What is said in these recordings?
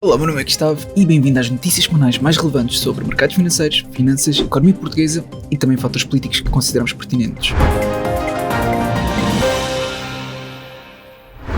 Olá, meu nome é Gustavo e bem-vindo às notícias semanais mais relevantes sobre mercados financeiros, finanças, economia portuguesa e também fatores políticos que consideramos pertinentes.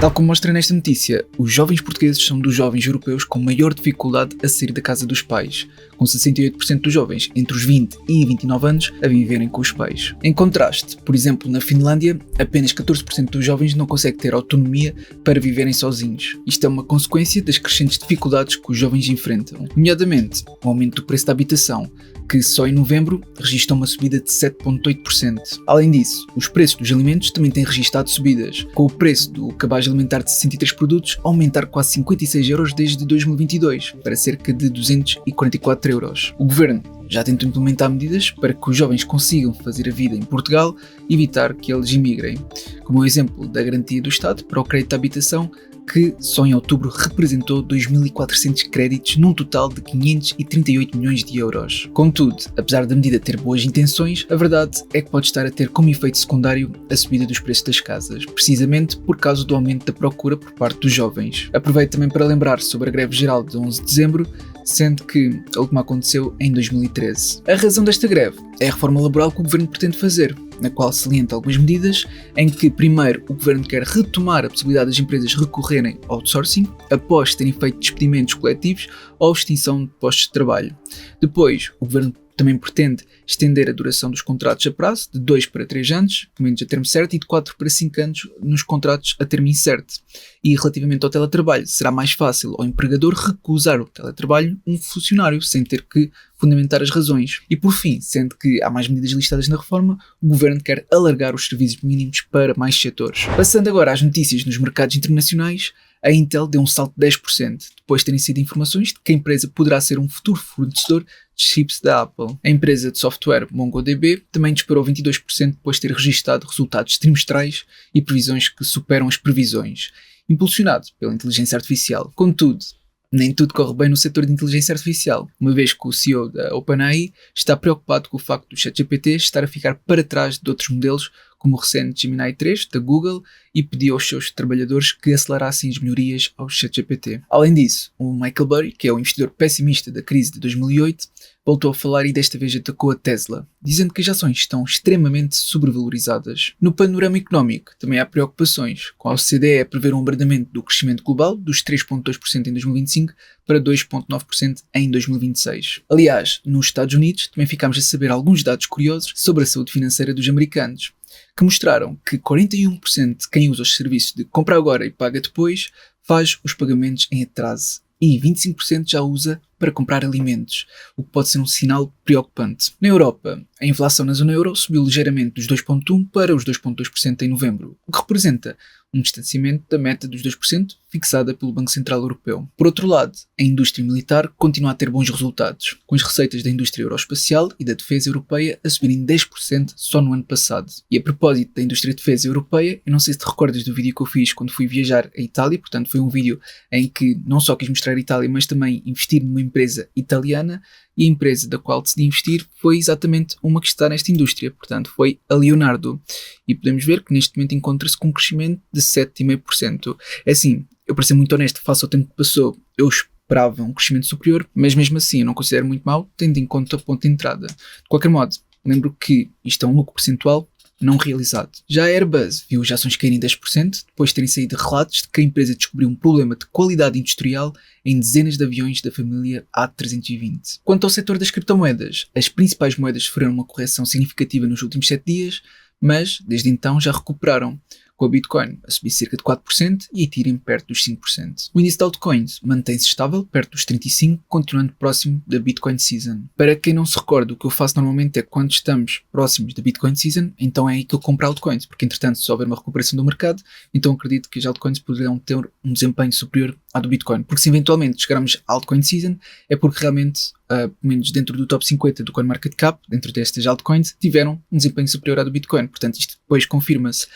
Tal como mostra nesta notícia, os jovens portugueses são dos jovens europeus com maior dificuldade a sair da casa dos pais, com 68% dos jovens entre os 20 e 29 anos a viverem com os pais. Em contraste, por exemplo, na Finlândia, apenas 14% dos jovens não conseguem ter autonomia para viverem sozinhos. Isto é uma consequência das crescentes dificuldades que os jovens enfrentam, nomeadamente o aumento do preço da habitação, que só em novembro registrou uma subida de 7,8%. Além disso, os preços dos alimentos também têm registrado subidas, com o preço do cabaz alimentar de 63 produtos aumentar quase 56 euros desde 2022, para cerca de 244 euros. O governo já tentou implementar medidas para que os jovens consigam fazer a vida em Portugal e evitar que eles imigrem, como o exemplo da garantia do Estado para o crédito de habitação, que só em outubro representou 2.400 créditos num total de 538 milhões de euros. Contudo, apesar da medida ter boas intenções, a verdade é que pode estar a ter como efeito secundário a subida dos preços das casas, precisamente por causa do aumento da procura por parte dos jovens. Aproveito também para lembrar sobre a greve geral de 11 de dezembro, sendo que a última aconteceu em 2013. A razão desta greve é a reforma laboral que o governo pretende fazer, na qual salienta algumas medidas, em que primeiro o governo quer retomar a possibilidade das empresas recorrerem ao outsourcing após terem feito despedimentos coletivos ou extinção de postos de trabalho. Depois, o governo também pretende estender a duração dos contratos a prazo de 2 para 3 anos, pelo menos a termo certo, e de 4 para 5 anos nos contratos a termo incerto. E relativamente ao teletrabalho, será mais fácil ao empregador recusar o teletrabalho um funcionário, sem ter que fundamentar as razões. E por fim, sendo que há mais medidas listadas na reforma, o governo quer alargar os serviços mínimos para mais setores. Passando agora às notícias nos mercados internacionais, a Intel deu um salto de 10%, depois de terem sido informações de que a empresa poderá ser um futuro fornecedor de chips da Apple. A empresa de software MongoDB também disparou 22% depois de ter registado resultados trimestrais e previsões que superam as previsões, impulsionado pela inteligência artificial. Contudo, nem tudo corre bem no setor de inteligência artificial, uma vez que o CEO da OpenAI está preocupado com o facto do ChatGPT estar a ficar para trás de outros modelos, como o recente Gemini 3 da Google, e pediu aos seus trabalhadores que acelerassem as melhorias ao ChatGPT. Além disso, o Michael Burry, que é o investidor pessimista da crise de 2008, voltou a falar e desta vez atacou a Tesla, dizendo que as ações estão extremamente sobrevalorizadas. No panorama económico, também há preocupações, com a OCDE a prever um abrandamento do crescimento global dos 3,2% em 2025 para 2,9% em 2026. Aliás, nos Estados Unidos também ficámos a saber alguns dados curiosos sobre a saúde financeira dos americanos, que mostraram que 41% de quem usa os serviços de compra agora e paga depois faz os pagamentos em atraso e 25% já usa para comprar alimentos, o que pode ser um sinal preocupante. Na Europa, a inflação na zona euro subiu ligeiramente dos 2,1% para os 2,2% em novembro, o que representa um distanciamento da meta dos 2% fixada pelo Banco Central Europeu. Por outro lado, a indústria militar continua a ter bons resultados, com as receitas da indústria aeroespacial e da defesa europeia a subirem 10% só no ano passado. E a propósito da indústria de defesa europeia, eu não sei se te recordas do vídeo que eu fiz quando fui viajar à Itália, portanto foi um vídeo em que não só quis mostrar a Itália, mas também investir numa empresa italiana, e a empresa da qual decidi investir foi exatamente uma que está nesta indústria, portanto foi a Leonardo, e podemos ver que neste momento encontra-se com um crescimento de 7,5%. É assim, eu para ser muito honesto, face ao tempo que passou, eu esperava um crescimento superior, mas mesmo assim eu não considero muito mau, tendo em conta o ponto de entrada. De qualquer modo, lembro que isto é um lucro percentual não realizado. Já a Airbus viu as ações caírem 10% depois de terem saído relatos de que a empresa descobriu um problema de qualidade industrial em dezenas de aviões da família A320. Quanto ao setor das criptomoedas, as principais moedas sofreram uma correção significativa nos últimos 7 dias, mas desde então já recuperaram, com a Bitcoin a subir cerca de 4% e a Ethereum perto dos 5%. O índice de altcoins mantém-se estável, perto dos 35, continuando próximo da Bitcoin Season. Para quem não se recorda, o que eu faço normalmente é que quando estamos próximos da Bitcoin Season, então é aí que eu compro altcoins, porque entretanto se houver uma recuperação do mercado, então acredito que as altcoins poderão ter um desempenho superior à do Bitcoin. Porque se eventualmente chegarmos à altcoin season, é porque realmente, pelo menos dentro do top 50 do CoinMarketCap, dentro destas altcoins, tiveram um desempenho superior ao do Bitcoin. Portanto, isto depois confirma-se.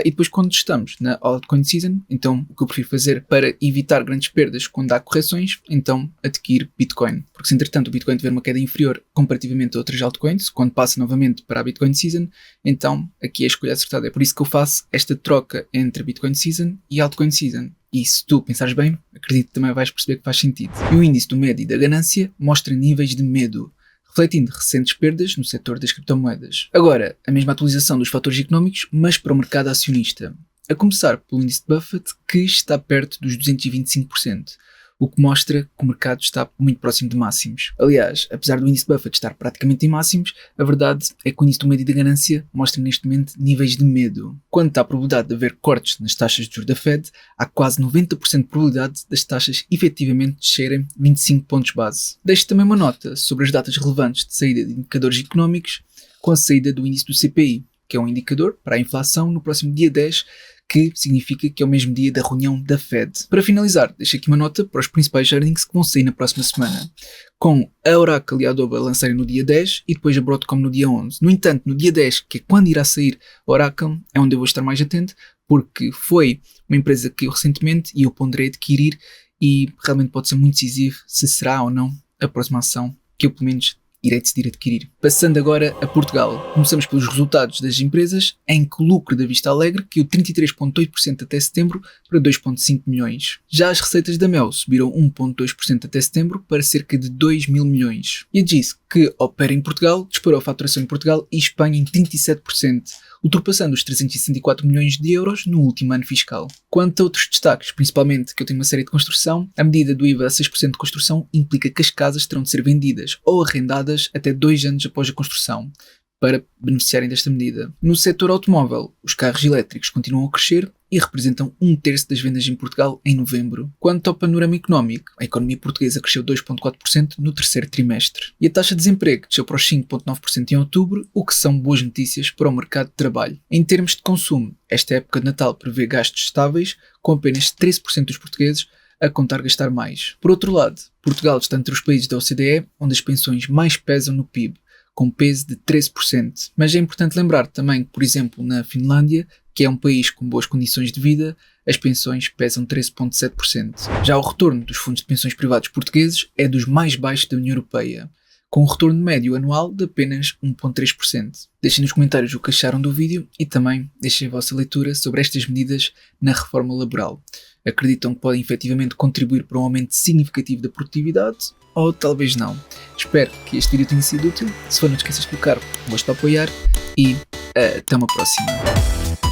E depois quando estamos na altcoin season, então o que eu prefiro fazer para evitar grandes perdas quando há correções, então adquirir Bitcoin. Porque se entretanto o Bitcoin tiver uma queda inferior comparativamente a outras altcoins, quando passa novamente para a Bitcoin season, então aqui é a escolha acertada. É por isso que eu faço esta troca entre Bitcoin season e altcoin season. E se tu pensares bem, acredito que também vais perceber que faz sentido. E o índice do medo e da ganância mostra níveis de medo, refletindo recentes perdas no setor das criptomoedas. Agora, a mesma atualização dos fatores económicos, mas para o mercado acionista. A começar pelo índice de Buffett, que está perto dos 225%, o que mostra que o mercado está muito próximo de máximos. Aliás, apesar do índice de Buffett estar praticamente em máximos, a verdade é que o índice do medo e da ganância mostra neste momento níveis de medo. Quanto à probabilidade de haver cortes nas taxas de juros da Fed, há quase 90% de probabilidade das taxas efetivamente descerem 25 pontos base. Deixo também uma nota sobre as datas relevantes de saída de indicadores económicos com a saída do índice do CPI, que é um indicador para a inflação no próximo dia 10, que significa que é o mesmo dia da reunião da Fed. Para finalizar, deixo aqui uma nota para os principais earnings que vão sair na próxima semana, com a Oracle e a Adobe a lançarem no dia 10 e depois a Broadcom no dia 11. No entanto, no dia 10, que é quando irá sair a Oracle, é onde eu vou estar mais atento, porque foi uma empresa que eu recentemente e eu ponderei adquirir e realmente pode ser muito decisivo se será ou não a próxima ação que eu pelo menos irei decidir adquirir. Passando agora a Portugal. Começamos pelos resultados das empresas, em que o lucro da Vista Alegre caiu 33,8% até setembro para 2,5 milhões. Já as receitas da Mel subiram 1,2% até setembro para cerca de 2 mil milhões. E a GIS, que opera em Portugal, disparou a faturação em Portugal e Espanha em 37%, ultrapassando os 364 milhões de euros no último ano fiscal. Quanto a outros destaques, principalmente que eu tenho uma série de construção, a medida do IVA a 6% de construção implica que as casas terão de ser vendidas ou arrendadas até 2 anos após a construção, para beneficiarem desta medida. No setor automóvel, os carros elétricos continuam a crescer e representam 1/3 das vendas em Portugal em novembro. Quanto ao panorama económico, a economia portuguesa cresceu 2,4% no terceiro trimestre. E a taxa de desemprego desceu para os 5,9% em outubro, o que são boas notícias para o mercado de trabalho. Em termos de consumo, esta época de Natal prevê gastos estáveis, com apenas 13% dos portugueses a contar gastar mais. Por outro lado, Portugal está entre os países da OCDE onde as pensões mais pesam no PIB, com peso de 13%. Mas é importante lembrar também que, por exemplo, na Finlândia, que é um país com boas condições de vida, as pensões pesam 13,7%. Já o retorno dos fundos de pensões privados portugueses é dos mais baixos da União Europeia, com um retorno médio anual de apenas 1,3%. Deixem nos comentários o que acharam do vídeo e também deixem a vossa leitura sobre estas medidas na reforma laboral. Acreditam que podem efetivamente contribuir para um aumento significativo da produtividade? Ou talvez não? Espero que este vídeo tenha sido útil. Se for, não te esqueças de colocar o gosto para apoiar e até uma próxima.